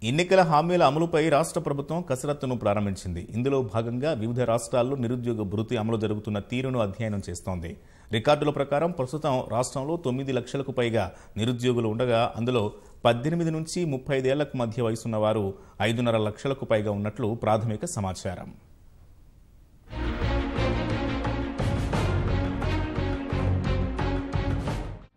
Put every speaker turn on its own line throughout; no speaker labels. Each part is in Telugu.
ఎన్నికల హామీల అమలుపై రాష్ట్ర ప్రభుత్వం కసరత్తును ప్రారంభించింది. ఇందులో భాగంగా వివిధ రాష్ట్రాల్లో నిరుద్యోగ భృతి అమలు జరుగుతున్న తీరును అధ్యయనం చేస్తోంది. రికార్డుల ప్రకారం ప్రస్తుతం రాష్ట్రంలో 9 లక్షలకు పైగా నిరుద్యోగులు ఉండగా అందులో 18 నుంచి 35 ఏళ్లకు మధ్య వయసున్న వారు 5.5 లక్షలకు పైగా ఉన్నట్లు ప్రాథమిక సమాచారం.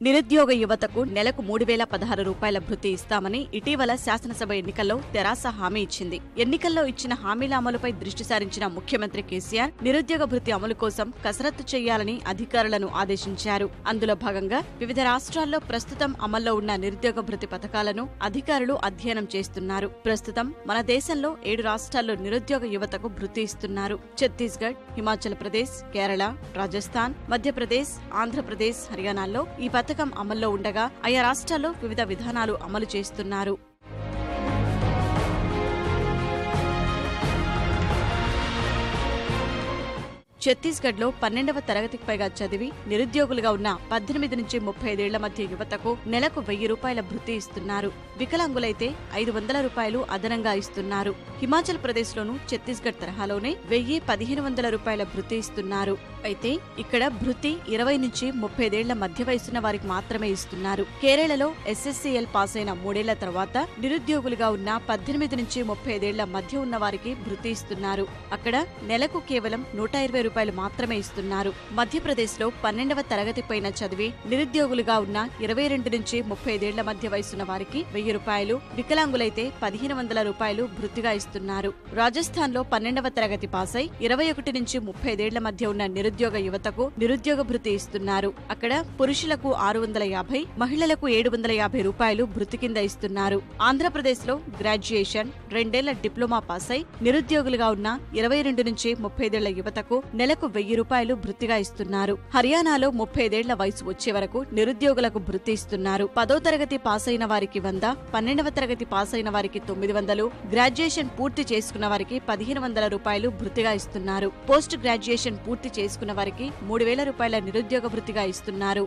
నిరుద్యోగ యువతకు నెలకు 3,016 రూపాయల భృతి ఇస్తామని ఇటీవల శాసనసభ ఎన్నికల్లో తెరాస హామీ ఇచ్చింది. ఎన్నికల్లో ఇచ్చిన హామీల అమలుపై దృష్టి సారించిన ముఖ్యమంత్రి కేసీఆర్ నిరుద్యోగ భృతి అమలు కోసం కసరత్తు చేయాలని అధికారులను ఆదేశించారు. అందులో భాగంగా వివిధ రాష్ట్రాల్లో ప్రస్తుతం అమల్లో ఉన్న నిరుద్యోగ భృతి పథకాలను అధికారులు అధ్యయనం చేస్తున్నారు. ప్రస్తుతం మన దేశంలో 7 రాష్ట్రాల్లో నిరుద్యోగ యువతకు భృతి ఇస్తున్నారు. ఛత్తీస్గఢ్, హిమాచల్ ప్రదేశ్, కేరళ, రాజస్థాన్, మధ్యప్రదేశ్, ఆంధ్రప్రదేశ్, హర్యానాల్లో ఈ పథకం అమల్లో ఉండగా ఆయా రాష్ట్రాల్లో వివిధ విధానాలు అమలు చేస్తున్నారు. ఛత్తీస్గఢ్లో 12వ తరగతికి పైగా చదివి నిరుద్యోగులుగా ఉన్న 18 నుంచి 35 ఏళ్ల మధ్య యువతకు నెలకు 1,000 రూపాయల భృతి ఇస్తున్నారు. వికలాంగులైతే 500 రూపాయలు అదనంగా ఇస్తున్నారు. హిమాచల్ ప్రదేశ్లోనూ ఛత్తీస్గఢ్ తరహాలోనే 1,000-1,500 రూపాయల భృతి ఇస్తున్నారు. అయితే ఇక్కడ భృతి 20 నుంచి 35 ఏళ్ల మధ్య వయసున్న వారికి మాత్రమే ఇస్తున్నారు. కేరళలో SSCL పాస్ అయిన 3 ఏళ్ల తర్వాత నిరుద్యోగులుగా ఉన్న 18 నుంచి 35 ఏళ్ల మధ్య ఉన్న వారికి భృతి ఇస్తున్నారు. అక్కడ నెలకు కేవలం 120 రూపాయలు మాత్రమే ఇస్తున్నారు. మధ్యప్రదేశ్లో 12వ తరగతి పైన చదివి నిరుద్యోగులుగా ఉన్న 22 నుంచి 35 ఏళ్ల మధ్య వయసున్న వారికి 1,000 రూపాయలు, వికలాంగులైతే 1,500 రూపాయలు భృతిగా ఇస్తున్నారు. రాజస్థాన్లో 12వ తరగతి పాస్ అయి 21 నుంచి 35 ఏళ్ల మధ్య ఉన్న నిరుద్యోగ యువతకు నిరుద్యోగ భృతి ఇస్తున్నారు. అక్కడ పురుషులకు 650, మహిళలకు 750 రూపాయలు భృతి కింద ఇస్తున్నారు. ఆంధ్రప్రదేశ్లో గ్రాడ్యుయేషన్, 2 ఏళ్ల డిప్లొమా పాస్ అయి నిరుద్యోగులుగా ఉన్న 22 నుంచి 35 ఏళ్ల యువతకు నెలకు 1,000 రూపాయలు భృతిగా ఇస్తున్నారు. హర్యానాలో 35 ఏళ్ల వయసు వచ్చే వరకు నిరుద్యోగులకు భృతి ఇస్తున్నారు. 10వ తరగతి పాస్ అయిన వారికి 100, 12వ తరగతి పాస్ అయిన వారికి 900, గ్రాడ్యుయేషన్ పూర్తి చేసుకున్న వారికి 1,500 రూపాయలు భృతిగా ఇస్తున్నారు. పోస్ట్ గ్రాడ్యుయేషన్ పూర్తి చేసుకున్న వారికి 3,000 రూపాయల నిరుద్యోగ భృతిగా ఇస్తున్నారు.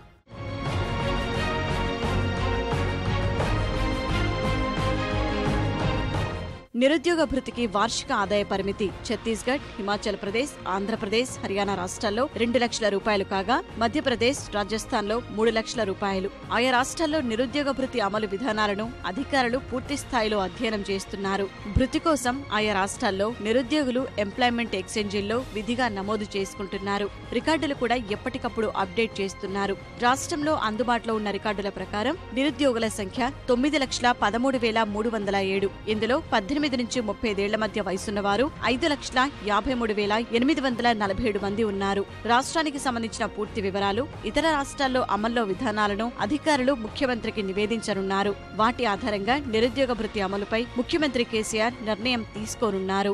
నిరుద్యోగ భృతికి వార్షిక ఆదాయ పరిమితి ఛత్తీస్గఢ్, హిమాచల్ ప్రదేశ్, ఆంధ్రప్రదేశ్, హర్యానా రాష్ట్రాల్లో 2 లక్షల రూపాయలు కాగా మధ్యప్రదేశ్, రాజస్థాన్లో 3 లక్షల రూపాయలు. ఆయా రాష్ట్రాల్లో నిరుద్యోగ భృతి అమలు విధానాలను అధికారులు పూర్తి స్థాయిలో అధ్యయనం చేస్తున్నారు. భృతి కోసం ఆయా రాష్ట్రాల్లో నిరుద్యోగులు ఎంప్లాయ్మెంట్ ఎక్స్చేంజీల్లో విధిగా నమోదు చేసుకుంటున్నారు. రికార్డులు కూడా ఎప్పటికప్పుడు అప్డేట్ చేస్తున్నారు. రాష్ట్రంలో అందుబాటులో ఉన్న రికార్డుల ప్రకారం నిరుద్యోగుల సంఖ్య 9,13,307. ఇందులో 18 నుంచి 35 ఏళ్ల మధ్య వయసున్న వారు 5,53,847 మంది ఉన్నారు. రాష్ట్రానికి సంబంధించిన పూర్తి వివరాలు, ఇతర రాష్ట్రాల్లో అమల్లో విధానాలను అధికారులు ముఖ్యమంత్రికి నివేదించనున్నారు. వాటి ఆధారంగా నిరుద్యోగ భృతి అమలుపై ముఖ్యమంత్రి కేసీఆర్ నిర్ణయం తీసుకోనున్నారు.